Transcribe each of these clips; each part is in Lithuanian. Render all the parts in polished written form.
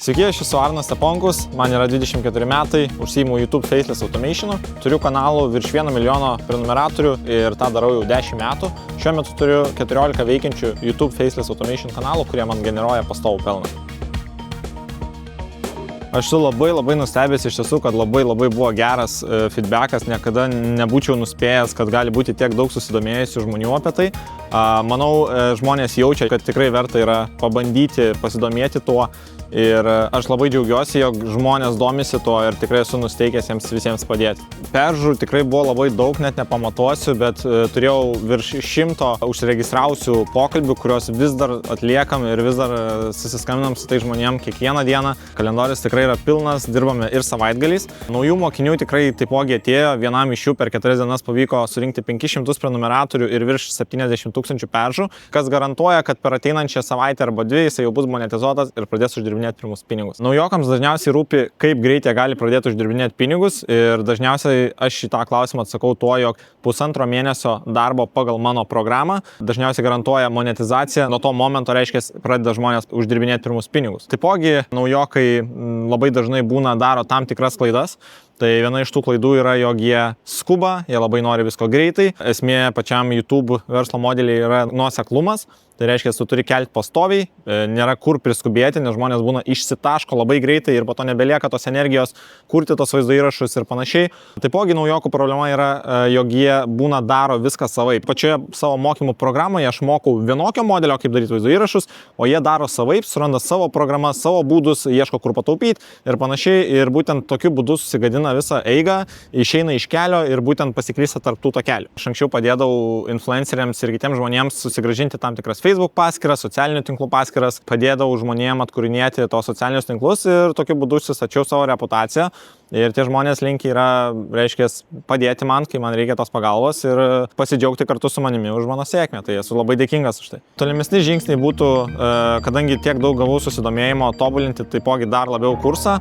Sveiki, aš esu Arnas Steponkus, man yra 24 metai, užsiimu YouTube Faceless Automationu, turiu kanalų virš 1 milijono prenumeratorių ir tą darau jau 10 metų. Šiuo metu turiu 14 veikiančių YouTube Faceless Automation kanalų, kurie man generuoja pastovų pelną. Aš esu labai nustebęs iš tiesų, kad labai buvo geras feedbackas, niekada nebūčiau nuspėjęs, kad gali būti tiek daug susidomėjusių žmonių apie tai. Manau, žmonės jaučia, kad tikrai verta yra pabandyti pasidomėti tuo ir aš labai džiaugiuosi, jog žmonės domisi tuo ir tikrai esu nusteikęs jiems visiems padėti. Peržiūrų tikrai buvo labai daug, net nepamatuosiu, bet turėjau virš 100 užsiregistravusių pokalbių, kuriuos vis dar atliekam ir vis dar susiskambinam su tai žmonėm kiekvieną dieną. Kalendorius tikrai yra pilnas, dirbame ir savaitgaliais. Naujų mokinių tikrai taipogi atėjo, vienam iš jų per 4 dienas pavyko surinkti 500 prenumeratorių ir virš 70 000 peržiūrų, kas garantuoja, kad per ateinančią savaitę arba 2 jisai jau bus monetizuotas ir pradės uždirbinėti pirmus pinigus. Naujokams dažniausiai rūpi, kaip greit jie gali pradėti uždirbinėti pinigus ir dažniausiai aš šitą klausimą atsakau tuo, jog 1,5 mėnesio darbo pagal mano programą dažniausiai garantuoja monetizaciją. Nuo to momento, reiškia, pradeda žmonės uždirbinėti pirmus pinigus. Taipogi naujokai labai dažnai daro tam tikras klaidas. Tai viena iš tų klaidų yra, jog jie skuba, jie labai nori visko greitai. Esmė pačiam YouTube verslo modeliai yra nuoseklumas. Tai reiškia, tu turi kelti pastoviai, nėra kur priskubėti, nes žmonės būna išsitaško labai greitai ir po to nebelieka tos energijos kurti tos vaizdo įrašus ir panašiai. Taipogi naujokų problema yra, jog jie daro viską savaip. Pačioje savo mokymų programoje aš mokau vienokio modelio, kaip daryti vaizdo įrašus, o jie daro savaip, suranda savo programas, savo būdus, ieško kur pataupyti ir panašiai. Ir būtent tokiu būdu susigadina visą eigą, išeina iš kelio ir būtent pasiklysta tarp tų takelių. Aš anksčiau padėdavau influenceriams ir kitiems žmonėms susigrąžinti tam tikras Facebook paskyras, socialinių tinklų paskyras, padėdavau žmonėms atkūrinėti tos socialinius tinklus ir tokiu būdu susistačiau savo reputaciją. Ir tie žmonės linki yra, reiškia, padėti man, kai man reikia tos pagalbos ir pasidžiaugti kartu su manimi už mano sėkmę. Tai esu labai dėkingas už tai. Tolimesni žingsniai būtų, kadangi tiek daug gavau susidomėjimo, tobulinti taipogi dar labiau kursą,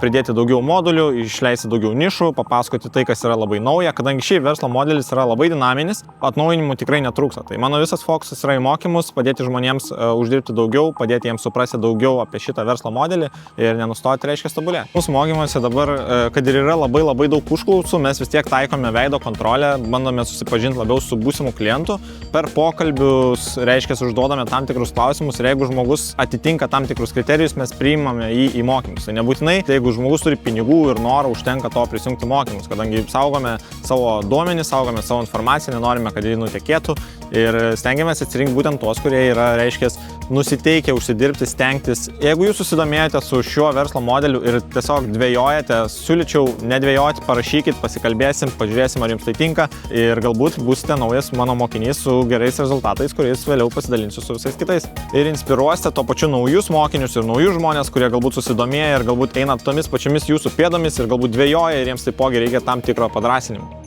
pridėti daugiau modulių, išleisti daugiau nišų, papasakoti tai, kas yra labai nauja, kadangi šiaip verslo modelis yra labai dinaminis, atnaujinimų tikrai netrūksta. Tai mano visas fokusas yra į mokymus, padėti žmonėms uždirbti daugiau, padėti jiems suprasti daugiau apie šitą verslo modelį ir nenustoti, reiškia, tobulėti. Mūsų mokymuose dabar, kad ir yra labai daug užklausų, mes vis tiek taikome veido kontrolę, bandome susipažinti labiau su būsimu klientu. Per pokalbius, reiškia, užduodame tam tikrus klausimus ir jeigu žmogus atitinka tam tikrus kriterijus, mes priimame jį į mokymus. Tai nebūtinai, tai jeigu žmogus turi pinigų ir norą, užtenka to prisijungti mokymus, kadangi saugome savo duomenis, saugome savo informaciją, nenorime, kad jį nutekėtų ir stengiamės atsirinkti būtent tuos, kurie yra, reiškia, nusiteikę užsidirbti, stengtis. Jeigu jūs susidomėjote su šiuo verslo modeliu ir tiesiog dvejojate, siūlyčiau nedvejoti, parašykit, pasikalbėsim, pažiūrėsim, ar jums tai tinka ir galbūt būsite naujas mano mokinys su gerais rezultatais, kuriais vėliau pasidalinsiu su visais kitais. Ir inspiruosite to pačiu naujus mokinius ir naujus žmonės, kurie galbūt susidomėję ir galbūt eina tomis pačiomis jūsų pėdomis ir galbūt dvejoja ir jiems taipogi reikia tam tikro padrąsinimo.